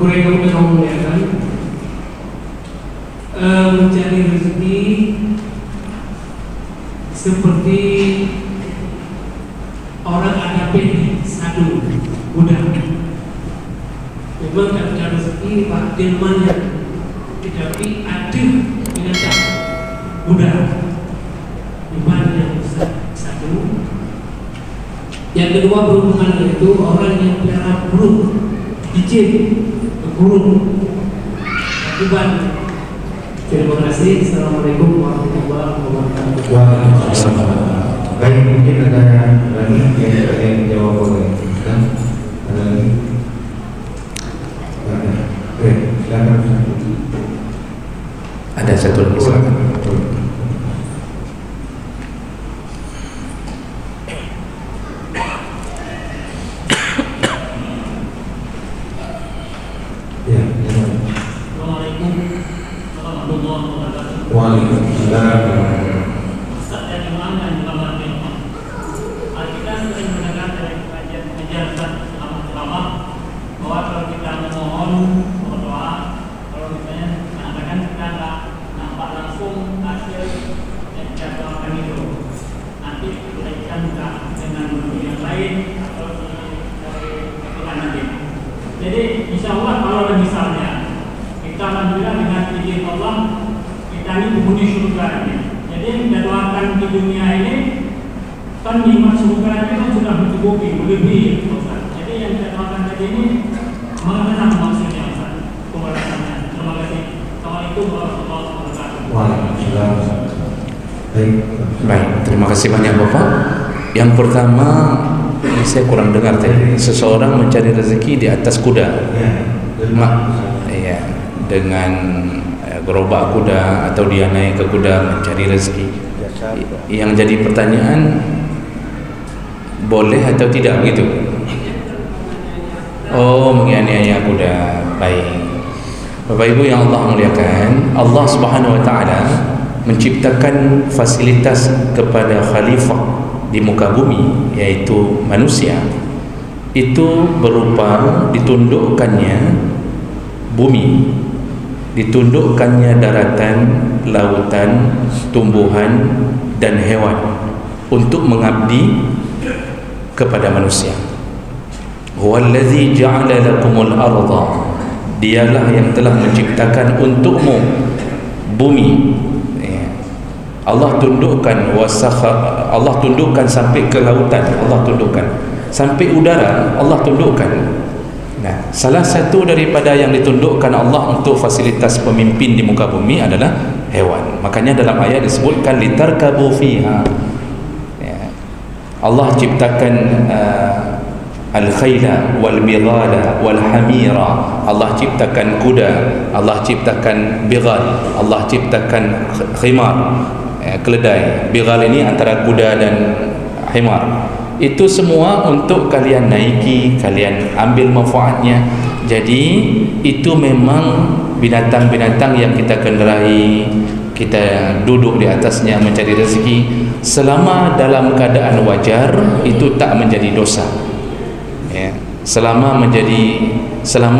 mereka memuliakan, mencari rezeki seperti orang ada peni satu kuda. Memang ada rezeki Pak Dilmannya, tetapi ada binatang kuda. Dimana yang satu. Yang kedua berhubungan dengan itu orang yang pelihara burung, dijin, burung, akibat. Terima kasih. Assalamualaikum warahmatullahi wabarakatuh. Waalaikumsalam. Baik, mungkin ada lagi yang menjawab oleh kita. Ada lagi? Ada. Oke, silakan. Ada satu lagi. Waalaikumsalam. Ustaz dari mana yang lama-lama? Kita sering mendengar dari pengajian Ustaz lama-lama bahwa kalau kita memohon berdoa, kalau misalnya mengatakan kita nggak nampak langsung hasil yang kita doakan itu, nanti dikaitkan dengan bentuk yang lain atau dari ketika nanti. Jadi insya Allah kalau ada misalnya kita alhamdulillah dengan izin Allah kita ini penghuni surga ini. Jadi yang kita doakan di dunia ini kan nikmat surga ini kan sudah mencukupi, melebihi Ustaz. Jadi yang kita doakan tadi ini mengenai maksudnya Ustaz. Pembahasannya. Terima kasih. Assalamualaikum warahmatullahi wabarakatuh. Waalaikumsalam. Baik, terima kasih banyak Bapak. Yang pertama, ini saya kurang dengar tadi. Seseorang mencari rezeki di atas kuda. Iya, dengan gerobak kuda atau dia naik ke kuda mencari rezeki. Yang jadi pertanyaan, boleh atau tidak begitu? Oh, menganiaya kuda. Baik. Bapak Ibu yang Allah muliakan, Allah Subhanahu wa taala menciptakan fasilitas kepada khalifah di muka bumi, yaitu manusia. Itu berupa ditundukkannya bumi, ditundukkannya daratan, lautan, tumbuhan dan hewan untuk mengabdi kepada manusia. Huwallazi ja'ala lakumul arda, dialah yang telah menciptakan untukmu bumi. Allah tundukkan Allah tundukkan sampai ke lautan, Allah tundukkan sampai udara, Allah tundukkan. Nah, salah satu daripada yang ditundukkan Allah untuk fasilitas pemimpin di muka bumi adalah hewan. Makanya dalam ayat disebutkan litarkabu fiha. Ya. Allah ciptakan al-khayla wal bighala wal hamira. Allah ciptakan kuda, Allah ciptakan bighal, Allah ciptakan khimar, keledai. Bighal ini antara kuda dan himar. Itu semua untuk kalian naiki, kalian ambil manfaatnya. Jadi itu memang binatang-binatang yang kita kendarai, kita duduk di atasnya mencari rezeki. Selama dalam keadaan wajar, itu tak menjadi dosa. Ya. Selama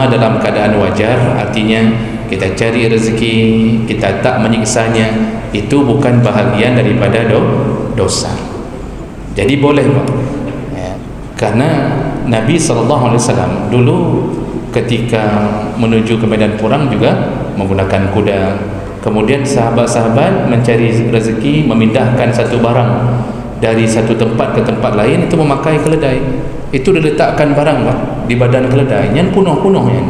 dalam keadaan wajar, artinya kita cari rezeki, kita tak menyiksanya, itu bukan bahagian daripada dosa. Jadi boleh Pak. Ya. Karena Nabi SAW dulu ketika menuju ke medan perang juga menggunakan kuda. Kemudian sahabat-sahabat mencari rezeki, memindahkan satu barang dari satu tempat ke tempat lain, itu memakai keledai. Itu diletakkan barang Pak di badan keledai yang punuh-punuh ya.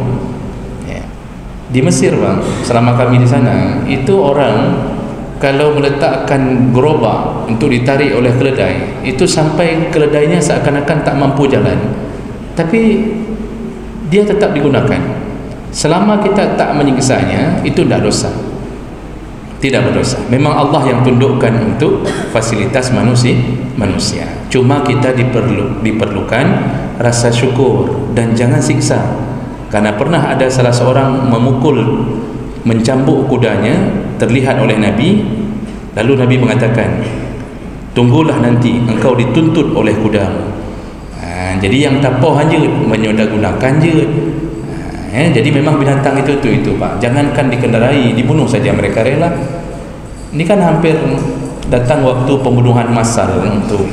Ya. Di Mesir Bang, selama kami di sana, itu orang kalau meletakkan gerobak untuk ditarik oleh keledai, itu sampai keledainya seakan-akan tak mampu jalan, tapi dia tetap digunakan. Selama kita tak menyiksanya, itu tidak dosa, tidak berdosa. Memang Allah yang tundukkan untuk fasilitas manusia. Cuma kita diperlukan rasa syukur dan jangan siksa. Karena pernah ada salah seorang mencambuk kudanya, terlihat oleh Nabi. Lalu Nabi mengatakan, tunggulah nanti engkau dituntut oleh kudamu. Jadi yang tapoh hanya menyodaggunakan je. Jadi memang binatang itu Pak. Jangankan dikendarai, dibunuh saja mereka rela. Ini kan hampir datang waktu pembunuhan massal untuk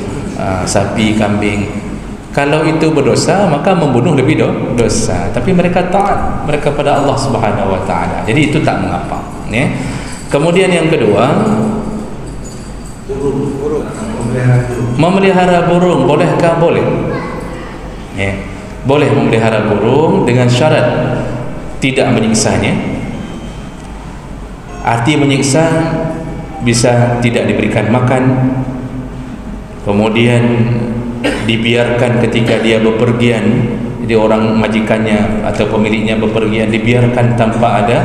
sapi, kambing. Kalau itu berdosa, maka membunuh lebih dosa. Tapi mereka taat mereka pada Allah Subhanahu Wa Taala. Jadi itu tak mengapa. Kemudian yang kedua, memelihara burung. Bolehkah? Boleh. Boleh memelihara burung dengan syarat tidak menyiksanya. Arti menyiksa bisa tidak diberikan makan, kemudian dibiarkan ketika dia bepergian. Jadi orang majikannya atau pemiliknya bepergian, dibiarkan tanpa ada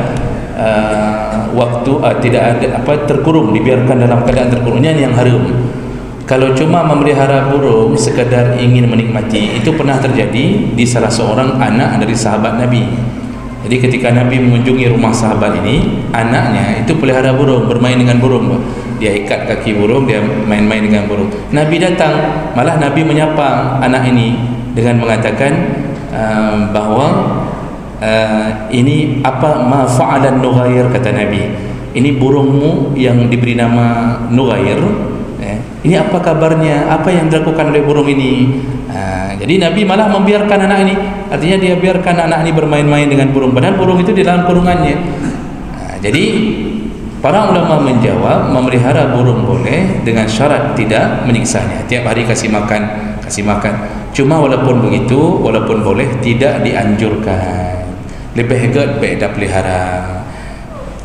waktu, tidak ada terkurung, dibiarkan dalam keadaan terkurungnya yang haram. Kalau cuma memelihara burung sekadar ingin menikmati, itu pernah terjadi di salah seorang anak dari sahabat Nabi. Jadi ketika Nabi mengunjungi rumah sahabat ini, anaknya itu pelihara burung, bermain dengan burung. Dia ikat kaki burung, dia main-main dengan burung. Nabi datang, malah Nabi menyapa anak ini dengan mengatakan bahawa ini apa ma fa'alan nughair, kata Nabi. Ini burungmu yang diberi nama Nughair. Ini apa kabarnya? Apa yang dilakukan oleh burung ini? Jadi Nabi malah membiarkan anak ini. Artinya dia biarkan anak ini bermain-main dengan burung, padahal burung itu di dalam kurungannya. Jadi para ulama menjawab memelihara burung boleh dengan syarat tidak menyiksanya. Tiap hari kasih makan. Cuma walaupun begitu, walaupun boleh, tidak dianjurkan. Lebih baik dah pelihara.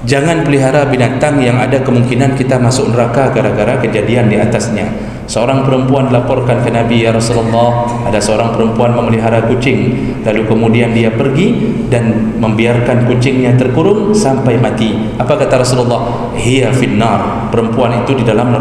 Jangan pelihara binatang yang ada kemungkinan kita masuk neraka gara-gara kejadian di atasnya. Seorang perempuan laporkan ke Nabi, ya Rasulullah, ada seorang perempuan memelihara kucing, lalu kemudian dia pergi dan membiarkan kucingnya terkurung sampai mati. Apa kata Rasulullah? Hiya finnar, perempuan itu di dalam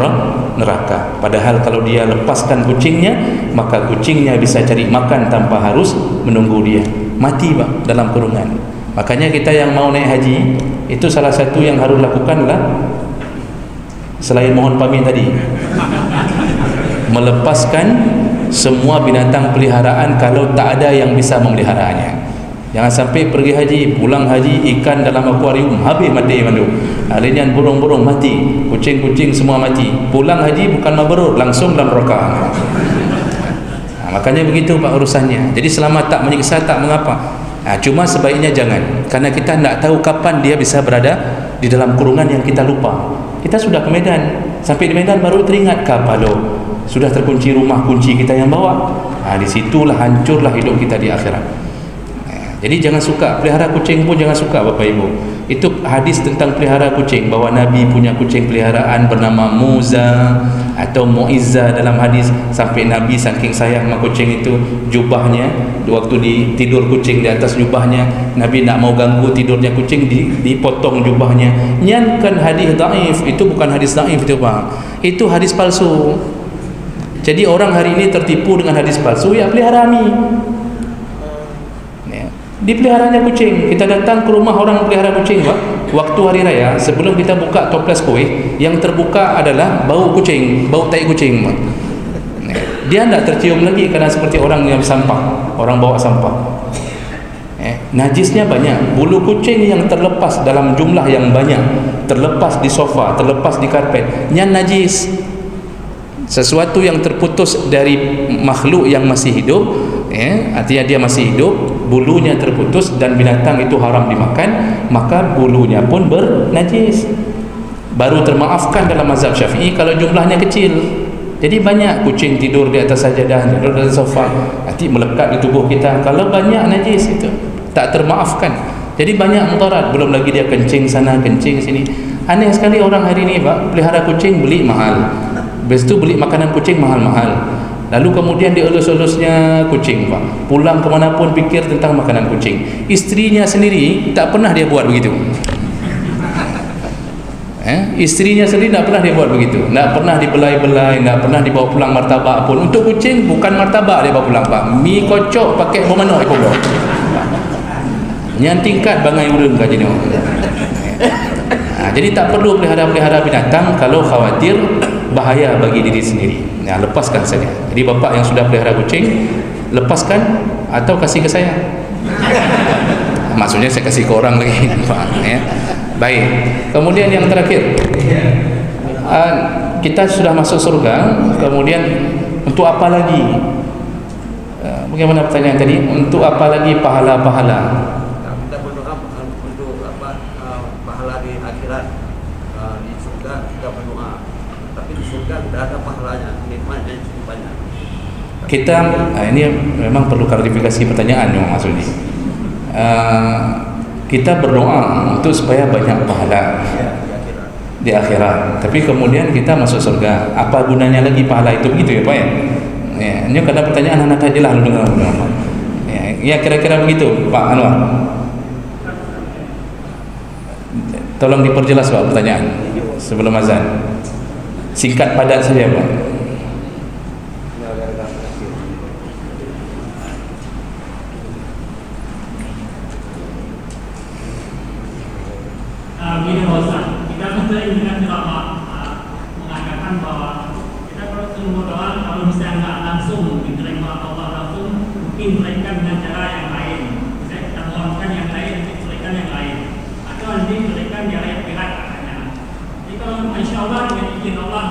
neraka. Padahal kalau dia lepaskan kucingnya, maka kucingnya bisa cari makan tanpa harus menunggu dia. Mati dalam kurungan. Makanya kita yang mau naik haji, itu salah satu yang harus lakukan adalah selain mohon pamit tadi, melepaskan semua binatang peliharaan kalau tak ada yang bisa memeliharanya. Jangan sampai pergi haji, pulang haji ikan dalam akuarium habis mati mandu. Alinian burung-burung mati, kucing-kucing semua mati. Pulang haji bukan mabrur, langsung dalam neraka. Makanya begitu Pak urusannya. Jadi selama tak menyiksa tak mengapa. Cuma sebaiknya jangan, karena kita tidak tahu kapan dia bisa berada di dalam kurungan yang kita lupa. Kita sudah ke Medan, sampai di Medan baru teringat kapalo sudah terkunci rumah, kunci kita yang bawa. Disitulah hancurlah hidup kita di akhirat. Jadi jangan suka pelihara kucing pun, jangan suka Bapak Ibu. Itu hadis tentang pelihara kucing, bahawa Nabi punya kucing peliharaan bernama Muza atau Muizza dalam hadis, sampai Nabi saking sayang sama kucing itu, jubahnya waktu tidur kucing di atas jubahnya, Nabi nak mau ganggu tidurnya kucing, dipotong jubahnya. Nyankan hadis dhaif, itu bukan hadis dhaif itu Pak. Itu hadis palsu. Jadi orang hari ini tertipu dengan hadis palsu, ya pelihara mi. Dipeliharanya kucing. Kita datang ke rumah orang pelihara kucing Pak, waktu hari raya, sebelum kita buka toples kuih, yang terbuka adalah bau kucing, bau tai kucing Pak. Dia tidak tercium lagi karena seperti orang yang sampah, orang bawa sampah. Najisnya banyak. Bulu kucing yang terlepas dalam jumlah yang banyak, terlepas di sofa, terlepas di karpet, yang najis. Sesuatu yang terputus dari makhluk yang masih hidup, artinya dia masih hidup, bulunya terputus dan binatang itu haram dimakan, maka bulunya pun bernajis. Baru termaafkan dalam mazhab Syafi'i kalau jumlahnya kecil. Jadi banyak kucing tidur di atas sajadah, tidur di atas sofa, nanti melekat di tubuh kita. Kalau banyak najis itu tak termaafkan. Jadi banyak mudarat, belum lagi dia kencing sana, kencing sini. Aneh sekali orang hari ini Pak, pelihara kucing beli mahal. Habis itu beli makanan kucing mahal-mahal. Lalu kemudian dielus-elusnya kucing Pak. Pulang kemanapun fikir tentang makanan kucing. Istrinya sendiri tak pernah dia buat begitu. Istrinya sendiri tak pernah dia buat begitu. Tak pernah dibelai-belai, tak pernah dibawa pulang martabak pun. Untuk kucing bukan martabak dia bawa pulang Pak. Mi kocok pakai bermana ikut bawa. Yang tingkat bangai urun kaji ni. Jadi tak perlu pelihara-pelihara binatang kalau khawatir bahaya bagi diri sendiri. Lepaskan saja. Jadi bapak yang sudah pelihara kucing, lepaskan atau kasih ke saya. maksudnya saya kasih ke orang lagi. Ya. Baik. Kemudian yang terakhir, kita sudah masuk surga, kemudian untuk apa lagi? Bagaimana pertanyaan tadi? Untuk apa lagi pahala-pahala? Kita berdoa untuk pahala di akhirat. Di surga kita berdoa, tapi di surga tidak ada pahalanya, nikmatnya cukup banyak. Kita ini memang perlu klarifikasi pertanyaan yang maksudnya. Kita berdoa untuk supaya banyak pahala di akhirat, tapi kemudian kita masuk surga, apa gunanya lagi pahala itu? Begitu ya Pak ya? Ya, ini kada pertanyaan anak aja lah dengar. Ya kira-kira begitu Pak Anwar. Tolong diperjelas Pak pertanyaan sebelum azan. Singkat padat saja Pak. Begini Pak Ustaz, kita sering dengan ulama mengatakan bahwa kita kalau sering berdoa, kalau misalnya nggak langsung diterima Allah langsung, mungkin berikan dengan cara yang lain. Misalnya kita mohonkan yang lain, nanti berikan yang lain, atau nanti berikan cara yang berat katanya. Jadi kalau insya Allah dengan izin Allah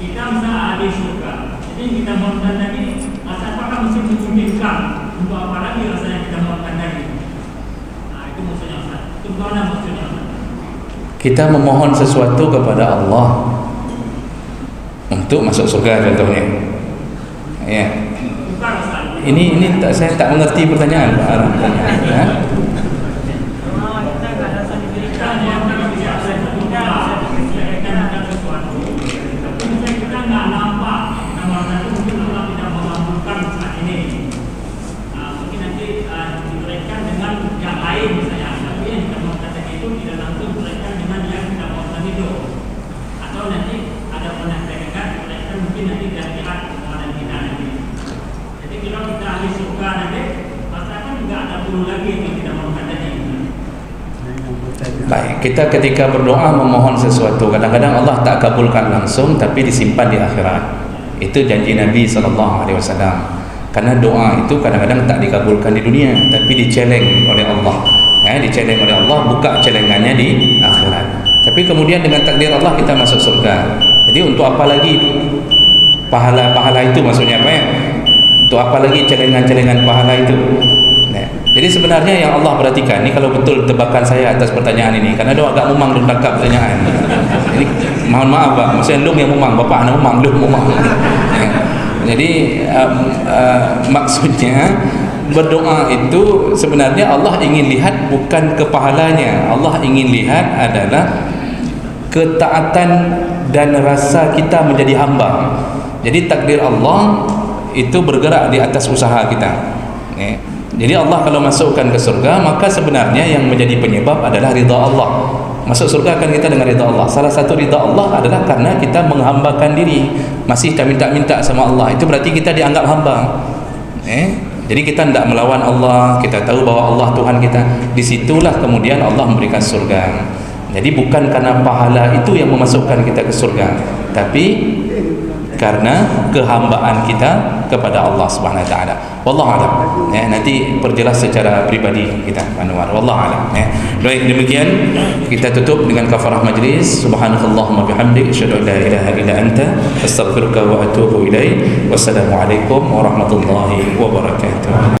kita bisa ada di surga. Jadi kita mohonkan tadi, apakah mesti memungkinkan untuk apa lagi rasanya kita mohonkan tadi? Nah itu maksudnya Ustaz. Itu bagaimana maksudnya Ustaz? Kita memohon sesuatu kepada Allah untuk masuk surga contohnya. Ya. Ini saya tak mengerti pertanyaan Pak Arab. Ya. Baik, kita ketika berdoa memohon sesuatu, kadang-kadang Allah tak kabulkan langsung tapi disimpan di akhirat. Itu janji Nabi SAW. Karena doa itu kadang-kadang tak dikabulkan di dunia tapi diceleng oleh Allah. Diceleng oleh Allah, buka celengannya di akhirat. Tapi kemudian dengan takdir Allah kita masuk surga. Jadi untuk apa lagi pahala-pahala itu, maksudnya apa ya? Untuk apa lagi celengan-celengan pahala itu? Jadi sebenarnya yang Allah perhatikan ni, kalau betul tebakan saya atas pertanyaan ini, karena dia agak memang dan tangkap pertanyaan. Jadi mohon maaf Pak, maksudnya lung yang memang, bapak anak memang, lung memang. Jadi maksudnya berdoa itu sebenarnya Allah ingin lihat bukan kepahalanya, Allah ingin lihat adalah ketaatan dan rasa kita menjadi hamba. Jadi takdir Allah itu bergerak di atas usaha kita. Jadi Allah kalau masukkan ke surga, maka sebenarnya yang menjadi penyebab adalah ridha Allah. Masuk surga akan kita dengan ridha Allah. Salah satu ridha Allah adalah karena kita menghambakan diri, masih tak minta-minta sama Allah. Itu berarti kita dianggap hamba. Jadi kita tidak melawan Allah, kita tahu bahwa Allah Tuhan kita. Disitulah kemudian Allah memberikan surga. Jadi bukan karena pahala itu yang memasukkan kita ke surga, tapi karena kehambaan kita kepada Allah Subhanahu wa taala. Wallahu alam. Nanti perjelas secara pribadi kita Anwar. Wallahu alam. Baik, demikian kita tutup dengan kafarah majlis. Subhanakallahumma bihamdik asyhadu an la ilaha illa anta astaghfiruka wa atubu ilaik. Wassalamualaikum warahmatullahi wabarakatuh.